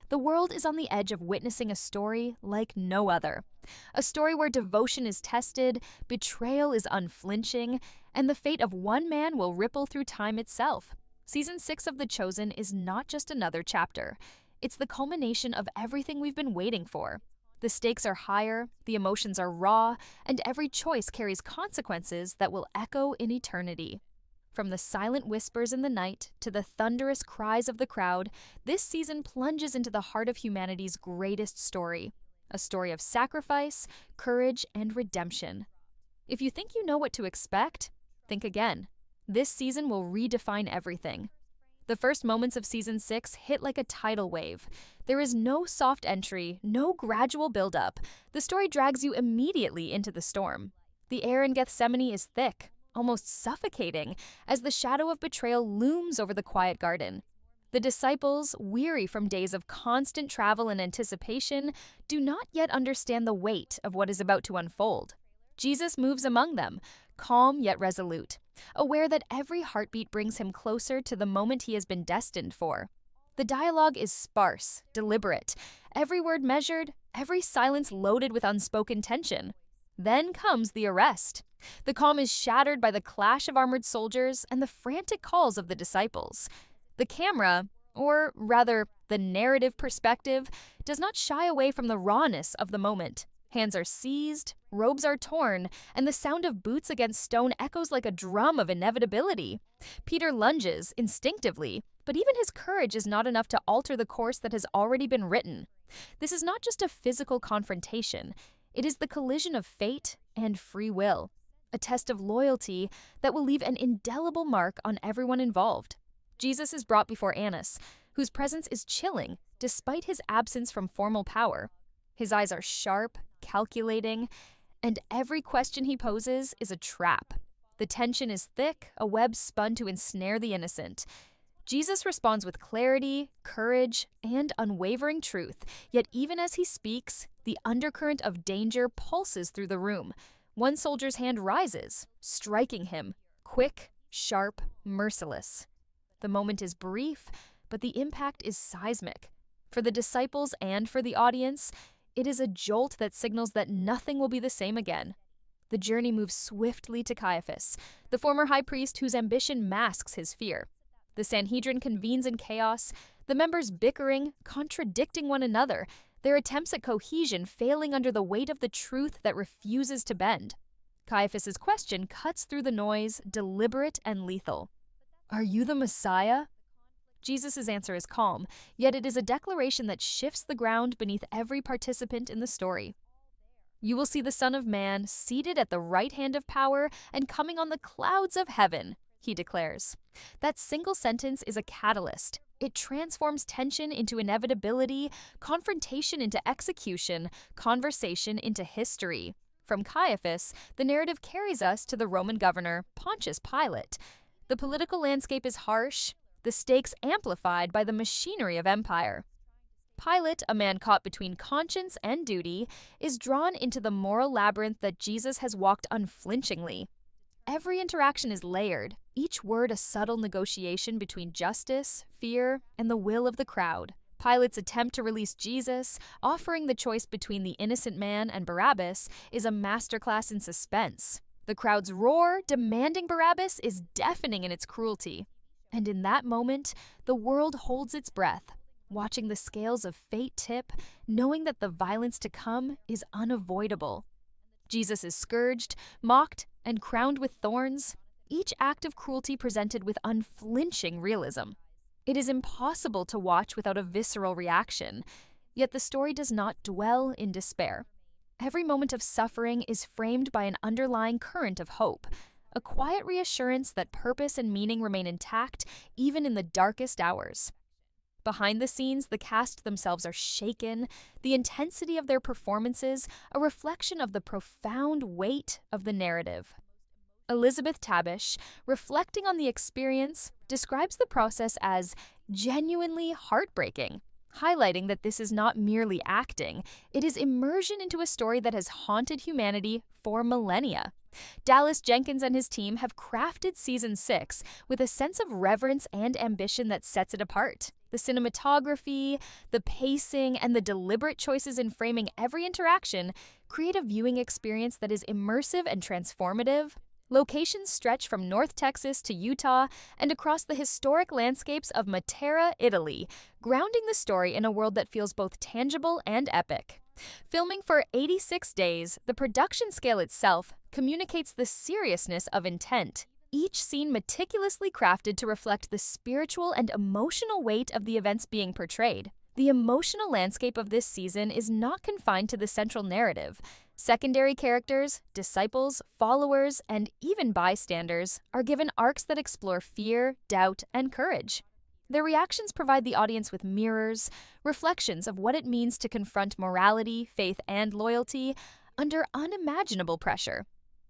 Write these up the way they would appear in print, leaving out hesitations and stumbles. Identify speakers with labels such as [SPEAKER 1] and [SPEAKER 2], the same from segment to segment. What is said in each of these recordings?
[SPEAKER 1] The world is on the edge of witnessing a story like no other. A story where devotion is tested, betrayal is unflinching, and the fate of one man will ripple through time itself. Season 6 of The Chosen is not just another chapter. It's the culmination of everything we've been waiting for. The stakes are higher, the emotions are raw, and every choice carries consequences that will echo in eternity. From the silent whispers in the night to the thunderous cries of the crowd, this season plunges into the heart of humanity's greatest story. A story of sacrifice, courage, and redemption. If you think you know what to expect, think again. This season will redefine everything. The first moments of Season 6 hit like a tidal wave. There is no soft entry, no gradual build-up. The story drags you immediately into the storm. The air in Gethsemane is thick, almost suffocating, as the shadow of betrayal looms over the quiet garden. The disciples, weary from days of constant travel and anticipation, do not yet understand the weight of what is about to unfold. Jesus moves among them, calm yet resolute, aware that every heartbeat brings him closer to the moment he has been destined for. The dialogue is sparse, deliberate, every word measured, every silence loaded with unspoken tension. Then comes the arrest. The calm is shattered by the clash of armored soldiers and the frantic calls of the disciples. The camera, or rather, the narrative perspective, does not shy away from the rawness of the moment. Hands are seized, robes are torn, and the sound of boots against stone echoes like a drum of inevitability. Peter lunges instinctively, but even his courage is not enough to alter the course that has already been written. This is not just a physical confrontation. It is the collision of fate and free will, a test of loyalty that will leave an indelible mark on everyone involved. Jesus is brought before Annas, whose presence is chilling despite his absence from formal power. His eyes are sharp, calculating, and every question he poses is a trap. The tension is thick, a web spun to ensnare the innocent. Jesus responds with clarity, courage, and unwavering truth, yet even as he speaks, the undercurrent of danger pulses through the room. One soldier's hand rises, striking him, quick, sharp, merciless. The moment is brief, but the impact is seismic. For the disciples and for the audience, it is a jolt that signals that nothing will be the same again. The journey moves swiftly to Caiaphas, the former high priest whose ambition masks his fear. The Sanhedrin convenes in chaos, the members bickering, contradicting one another, their attempts at cohesion failing under the weight of the truth that refuses to bend. Caiaphas's question cuts through the noise, deliberate and lethal. "Are you the Messiah?" Jesus' answer is calm, yet it is a declaration that shifts the ground beneath every participant in the story. "You will see the Son of Man seated at the right hand of power and coming on the clouds of heaven," he declares. That single sentence is a catalyst. It transforms tension into inevitability, confrontation into execution, conversation into history. From Caiaphas, the narrative carries us to the Roman governor, Pontius Pilate. The political landscape is harsh, the stakes amplified by the machinery of empire. Pilate, a man caught between conscience and duty, is drawn into the moral labyrinth that Jesus has walked unflinchingly. Every interaction is layered, each word a subtle negotiation between justice, fear, and the will of the crowd. Pilate's attempt to release Jesus, offering the choice between the innocent man and Barabbas, is a masterclass in suspense. The crowd's roar, demanding Barabbas, is deafening in its cruelty. And in that moment, the world holds its breath, watching the scales of fate tip, knowing that the violence to come is unavoidable. Jesus is scourged, mocked, and crowned with thorns, each act of cruelty presented with unflinching realism. It is impossible to watch without a visceral reaction, yet the story does not dwell in despair. Every moment of suffering is framed by an underlying current of hope, a quiet reassurance that purpose and meaning remain intact even in the darkest hours. Behind the scenes, the cast themselves are shaken, the intensity of their performances a reflection of the profound weight of the narrative. Elizabeth Tabish, reflecting on the experience, describes the process as genuinely heartbreaking, highlighting that this is not merely acting, it is immersion into a story that has haunted humanity for millennia. Dallas Jenkins and his team have crafted Season 6 with a sense of reverence and ambition that sets it apart. The cinematography, the pacing, and the deliberate choices in framing every interaction create a viewing experience that is immersive and transformative. Locations stretch from North Texas to Utah and across the historic landscapes of Matera, Italy, grounding the story in a world that feels both tangible and epic. Filming for 86 days, the production scale itself communicates the seriousness of intent, each scene meticulously crafted to reflect the spiritual and emotional weight of the events being portrayed. The emotional landscape of this season is not confined to the central narrative. Secondary characters, disciples, followers, and even bystanders are given arcs that explore fear, doubt, and courage. Their reactions provide the audience with mirrors, reflections of what it means to confront morality, faith, and loyalty under unimaginable pressure.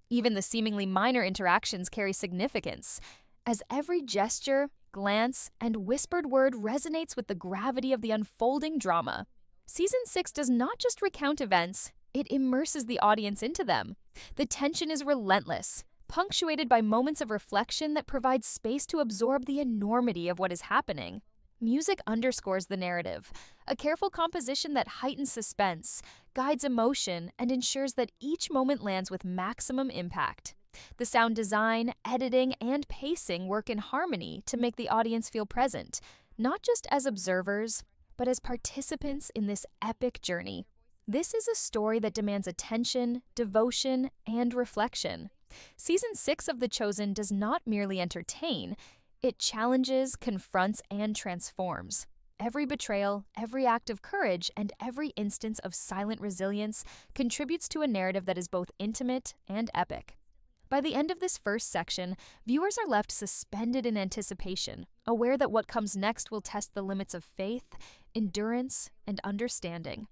[SPEAKER 1] Even the seemingly minor interactions carry significance, as every gesture, glance, and whispered word resonates with the gravity of the unfolding drama. Season 6 does not just recount events, it immerses the audience into them. The tension is relentless, punctuated by moments of reflection that provide space to absorb the enormity of what is happening. Music underscores the narrative, a careful composition that heightens suspense, guides emotion, and ensures that each moment lands with maximum impact. The sound design, editing, and pacing work in harmony to make the audience feel present, not just as observers, but as participants in this epic journey. This is a story that demands attention, devotion, and reflection. Season 6 of The Chosen does not merely entertain, it challenges, confronts, and transforms. Every betrayal, every act of courage, and every instance of silent resilience contributes to a narrative that is both intimate and epic. By the end of this first section, viewers are left suspended in anticipation, aware that what comes next will test the limits of faith, endurance, and understanding.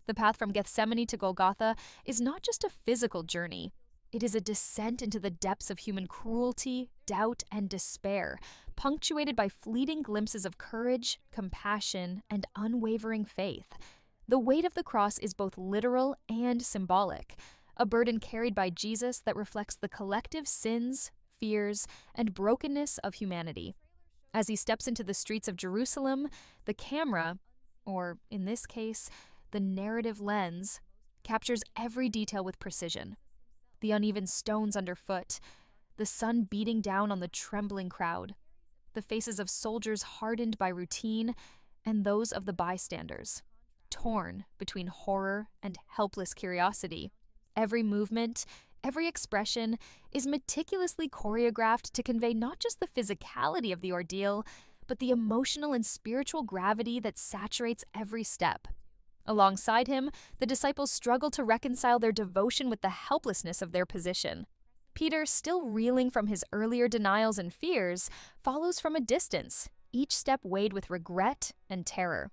[SPEAKER 1] The path from Gethsemane to Golgotha is not just a physical journey. It is a descent into the depths of human cruelty, doubt, and despair, punctuated by fleeting glimpses of courage, compassion, and unwavering faith. The weight of the cross is both literal and symbolic, a burden carried by Jesus that reflects the collective sins, fears, and brokenness of humanity. As he steps into the streets of Jerusalem, the camera, or in this case, the narrative lens, captures every detail with precision. The uneven stones underfoot, the sun beating down on the trembling crowd, the faces of soldiers hardened by routine, and those of the bystanders, torn between horror and helpless curiosity. Every movement, every expression is meticulously choreographed to convey not just the physicality of the ordeal, but the emotional and spiritual gravity that saturates every step. Alongside him, the disciples struggle to reconcile their devotion with the helplessness of their position. Peter, still reeling from his earlier denials and fears, follows from a distance, each step weighed with regret and terror.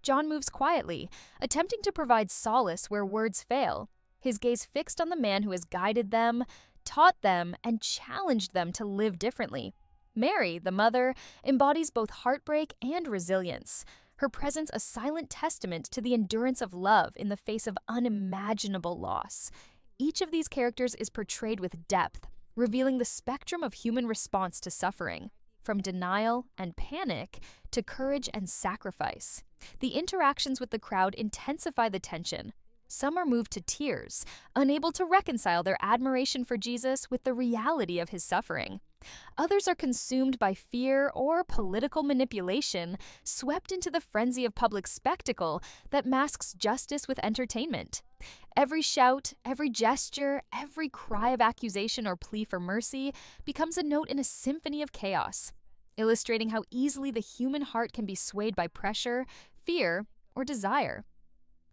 [SPEAKER 1] John moves quietly, attempting to provide solace where words fail, his gaze fixed on the man who has guided them, taught them, and challenged them to live differently. Mary, the mother, embodies both heartbreak and resilience, her presence a silent testament to the endurance of love in the face of unimaginable loss. Each of these characters is portrayed with depth, revealing the spectrum of human response to suffering, from denial and panic to courage and sacrifice. The interactions with the crowd intensify the tension. Some are moved to tears, unable to reconcile their admiration for Jesus with the reality of his suffering. Others are consumed by fear or political manipulation, swept into the frenzy of public spectacle that masks justice with entertainment. Every shout, every gesture, every cry of accusation or plea for mercy becomes a note in a symphony of chaos, illustrating how easily the human heart can be swayed by pressure, fear, or desire.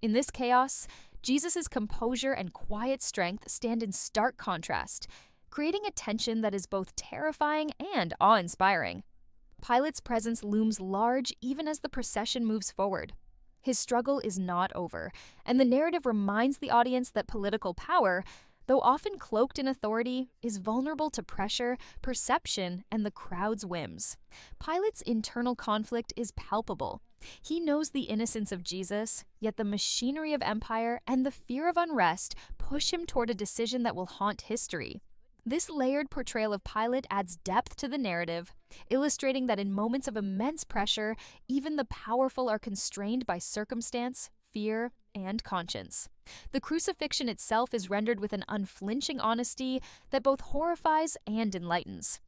[SPEAKER 1] In this chaos, Jesus' composure and quiet strength stand in stark contrast, creating a tension that is both terrifying and awe-inspiring. Pilate's presence looms large even as the procession moves forward. His struggle is not over, and the narrative reminds the audience that political power, though often cloaked in authority, is vulnerable to pressure, perception, and the crowd's whims. Pilate's internal conflict is palpable. He knows the innocence of Jesus, yet the machinery of empire and the fear of unrest push him toward a decision that will haunt history. This layered portrayal of Pilate adds depth to the narrative, illustrating that in moments of immense pressure, even the powerful are constrained by circumstance, fear, and conscience. The crucifixion itself is rendered with an unflinching honesty that both horrifies and enlightens.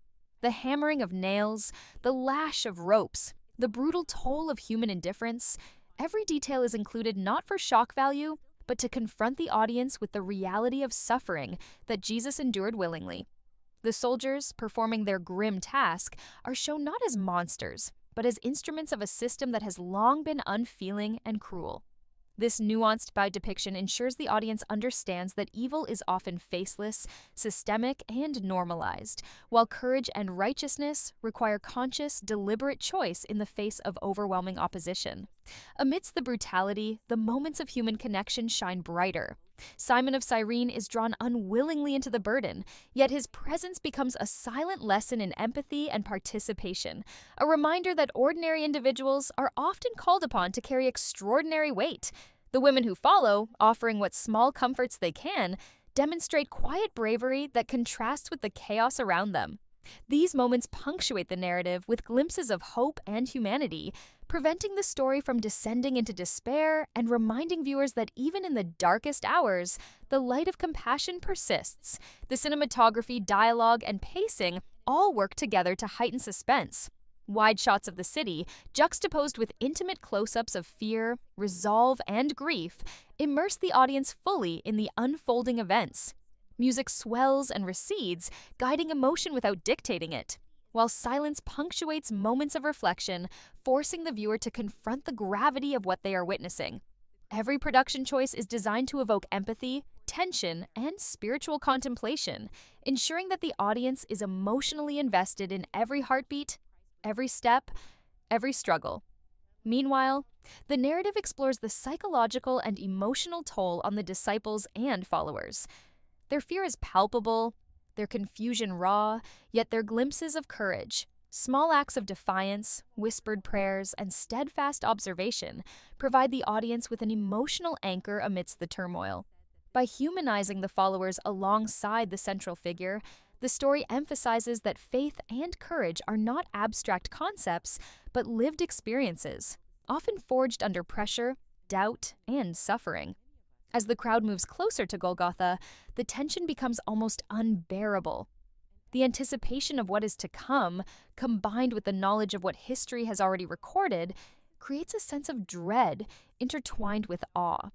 [SPEAKER 1] The hammering of nails, the lash of ropes, the brutal toll of human indifference, every detail is included not for shock value, but to confront the audience with the reality of suffering that Jesus endured willingly. The soldiers, performing their grim task, are shown not as monsters, but as instruments of a system that has long been unfeeling and cruel. This nuanced depiction ensures the audience understands that evil is often faceless, systemic, and normalized, while courage and righteousness require conscious, deliberate choice in the face of overwhelming opposition. Amidst the brutality, the moments of human connection shine brighter. Simon of Cyrene is drawn unwillingly into the burden, yet his presence becomes a silent lesson in empathy and participation, a reminder that ordinary individuals are often called upon to carry extraordinary weight. The women who follow, offering what small comforts they can, demonstrate quiet bravery that contrasts with the chaos around them. These moments punctuate the narrative with glimpses of hope and humanity, preventing the story from descending into despair and reminding viewers that even in the darkest hours, the light of compassion persists. The cinematography, dialogue, and pacing all work together to heighten suspense. Wide shots of the city, juxtaposed with intimate close-ups of fear, resolve, and grief, immerse the audience fully in the unfolding events. Music swells and recedes, guiding emotion without dictating it, while silence punctuates moments of reflection, forcing the viewer to confront the gravity of what they are witnessing. Every production choice is designed to evoke empathy, tension, and spiritual contemplation, ensuring that the audience is emotionally invested in every heartbeat, every step, every struggle. Meanwhile, the narrative explores the psychological and emotional toll on the disciples and followers. Their fear is palpable, their confusion raw, yet their glimpses of courage, small acts of defiance, whispered prayers, and steadfast observation provide the audience with an emotional anchor amidst the turmoil. By humanizing the followers alongside the central figure, the story emphasizes that faith and courage are not abstract concepts, but lived experiences, often forged under pressure, doubt, and suffering. As the crowd moves closer to Golgotha, the tension becomes almost unbearable. The anticipation of what is to come, combined with the knowledge of what history has already recorded, creates a sense of dread intertwined with awe.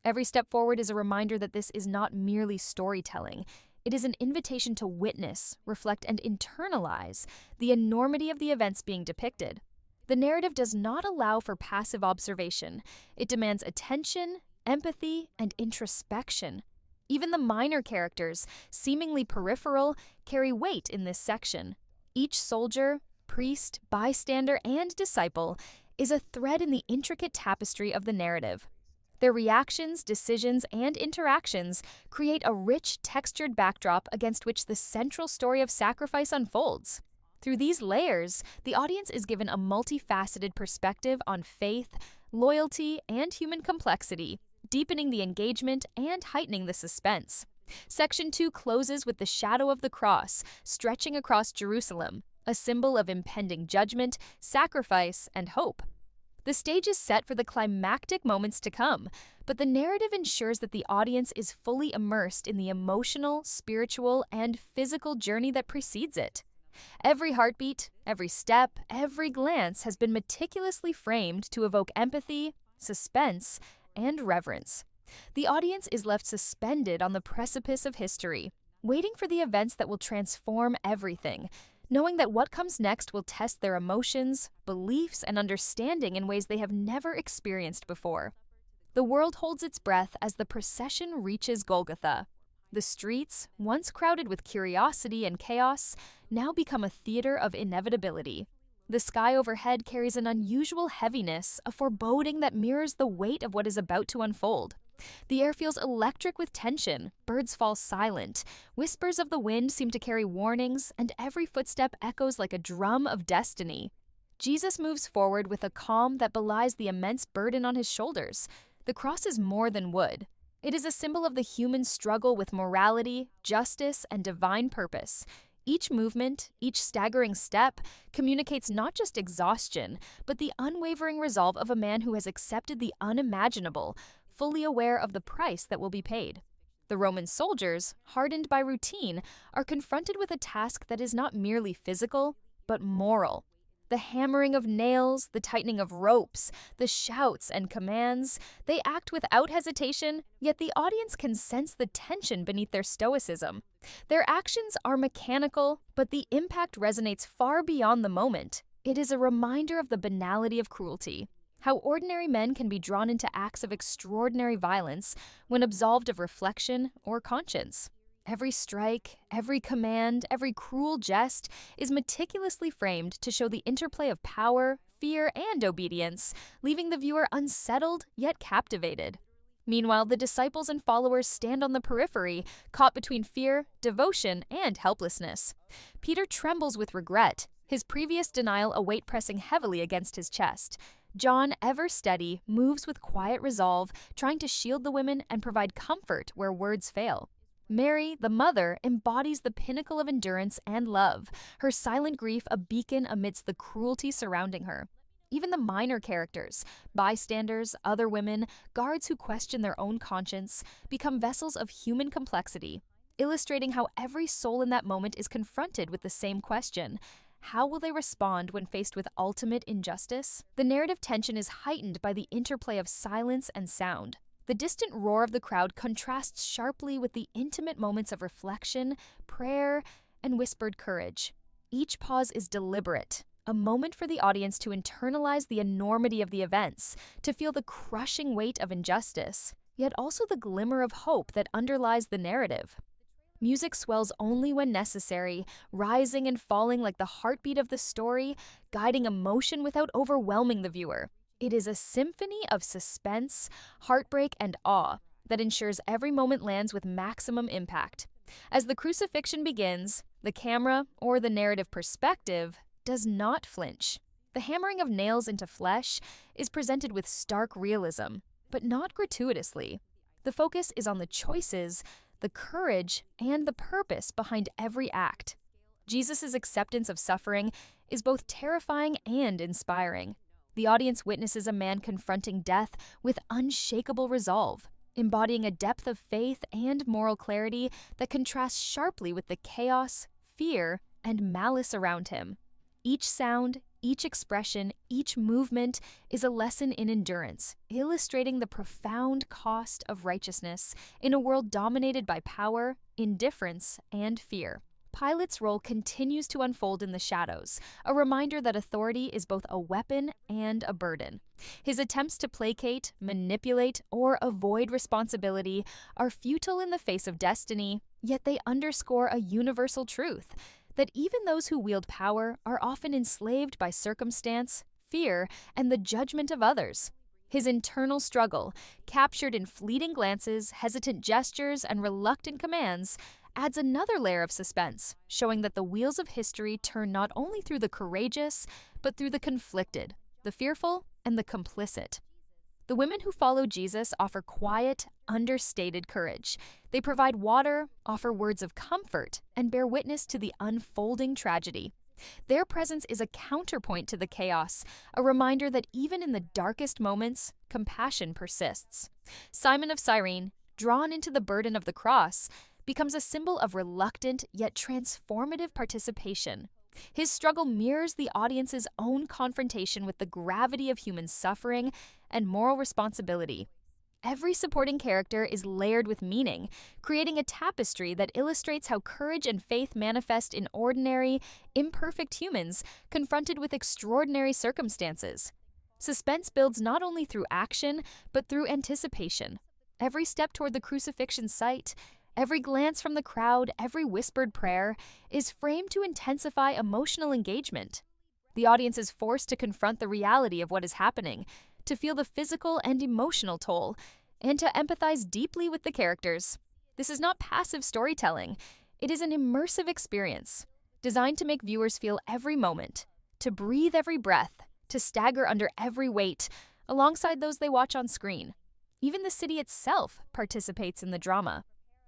[SPEAKER 1] Every step forward is a reminder that this is not merely storytelling. It is an invitation to witness, reflect, and internalize the enormity of the events being depicted. The narrative does not allow for passive observation. It demands attention, empathy, and introspection. Even the minor characters, seemingly peripheral, carry weight in this section. Each soldier, priest, bystander, and disciple is a thread in the intricate tapestry of the narrative. Their reactions, decisions, and interactions create a rich, textured backdrop against which the central story of sacrifice unfolds. Through these layers, the audience is given a multifaceted perspective on faith, loyalty, and human complexity, deepening the engagement and heightening the suspense. Section 2 closes with the shadow of the cross, stretching across Jerusalem, a symbol of impending judgment, sacrifice, and hope. The stage is set for the climactic moments to come, but the narrative ensures that the audience is fully immersed in the emotional, spiritual, and physical journey that precedes it. Every heartbeat, every step, every glance has been meticulously framed to evoke empathy, suspense, and reverence. The audience is left suspended on the precipice of history, waiting for the events that will transform everything, knowing that what comes next will test their emotions, beliefs, and understanding in ways they have never experienced before. The world holds its breath as the procession reaches Golgotha. The streets, once crowded with curiosity and chaos, now become a theater of inevitability. The sky overhead carries an unusual heaviness, a foreboding that mirrors the weight of what is about to unfold. The air feels electric with tension, birds fall silent, whispers of the wind seem to carry warnings, and every footstep echoes like a drum of destiny. Jesus moves forward with a calm that belies the immense burden on his shoulders. The cross is more than wood. It is a symbol of the human struggle with morality, justice, and divine purpose. Each movement, each staggering step, communicates not just exhaustion, but the unwavering resolve of a man who has accepted the unimaginable, fully aware of the price that will be paid. The Roman soldiers, hardened by routine, are confronted with a task that is not merely physical, but moral. The hammering of nails, the tightening of ropes, the shouts and commands, they act without hesitation, yet the audience can sense the tension beneath their stoicism. Their actions are mechanical, but the impact resonates far beyond the moment. It is a reminder of the banality of cruelty, how ordinary men can be drawn into acts of extraordinary violence when absolved of reflection or conscience. Every strike, every command, every cruel jest is meticulously framed to show the interplay of power, fear, and obedience, leaving the viewer unsettled yet captivated. Meanwhile, the disciples and followers stand on the periphery, caught between fear, devotion, and helplessness. Peter trembles with regret, his previous denial a weight pressing heavily against his chest. John, ever steady, moves with quiet resolve, trying to shield the women and provide comfort where words fail. Mary, the mother, embodies the pinnacle of endurance and love, her silent grief a beacon amidst the cruelty surrounding her. Even the minor characters, bystanders, other women, guards who question their own conscience, become vessels of human complexity, illustrating how every soul in that moment is confronted with the same question. How will they respond when faced with ultimate injustice? The narrative tension is heightened by the interplay of silence and sound. The distant roar of the crowd contrasts sharply with the intimate moments of reflection, prayer, and whispered courage. Each pause is deliberate, a moment for the audience to internalize the enormity of the events, to feel the crushing weight of injustice, yet also the glimmer of hope that underlies the narrative. Music swells only when necessary, rising and falling like the heartbeat of the story, guiding emotion without overwhelming the viewer. It is a symphony of suspense, heartbreak, and awe that ensures every moment lands with maximum impact. As the crucifixion begins, the camera, or the narrative perspective, does not flinch. The hammering of nails into flesh is presented with stark realism, but not gratuitously. The focus is on the choices, the courage, and the purpose behind every act. Jesus' acceptance of suffering is both terrifying and inspiring. The audience witnesses a man confronting death with unshakable resolve, embodying a depth of faith and moral clarity that contrasts sharply with the chaos, fear, and malice around him. Each sound, each expression, each movement is a lesson in endurance, illustrating the profound cost of righteousness in a world dominated by power, indifference, and fear. Pilate's role continues to unfold in the shadows, a reminder that authority is both a weapon and a burden. His attempts to placate, manipulate, or avoid responsibility are futile in the face of destiny, yet they underscore a universal truth: that even those who wield power are often enslaved by circumstance, fear, and the judgment of others. His internal struggle, captured in fleeting glances, hesitant gestures, and reluctant commands, adds another layer of suspense, showing that the wheels of history turn not only through the courageous, but through the conflicted, the fearful, and the complicit. The women who follow Jesus offer quiet, understated courage. They provide water, offer words of comfort, and bear witness to the unfolding tragedy. Their presence is a counterpoint to the chaos, a reminder that even in the darkest moments, compassion persists. Simon of Cyrene, drawn into the burden of the cross, becomes a symbol of reluctant yet transformative participation. His struggle mirrors the audience's own confrontation with the gravity of human suffering and moral responsibility. Every supporting character is layered with meaning, creating a tapestry that illustrates how courage and faith manifest in ordinary, imperfect humans confronted with extraordinary circumstances. Suspense builds not only through action, but through anticipation. Every step toward the crucifixion site, every glance from the crowd, every whispered prayer, is framed to intensify emotional engagement. The audience is forced to confront the reality of what is happening, to feel the physical and emotional toll, and to empathize deeply with the characters. This is not passive storytelling. It is an immersive experience, designed to make viewers feel every moment, to breathe every breath, to stagger under every weight, alongside those they watch on screen. Even the city itself participates in the drama.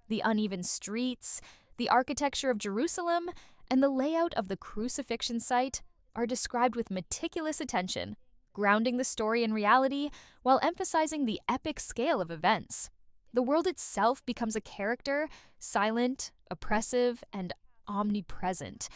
[SPEAKER 1] The uneven streets, the architecture of Jerusalem, and the layout of the crucifixion site are described with meticulous attention, grounding the story in reality while emphasizing the epic scale of events. The world itself becomes a character, silent, oppressive, and omnipresent,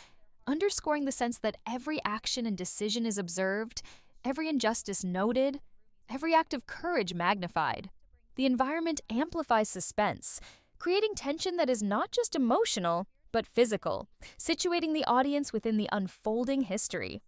[SPEAKER 1] underscoring the sense that every action and decision is observed, every injustice noted, every act of courage magnified. The environment amplifies suspense, creating tension that is not just emotional, but physical, situating the audience within the unfolding history.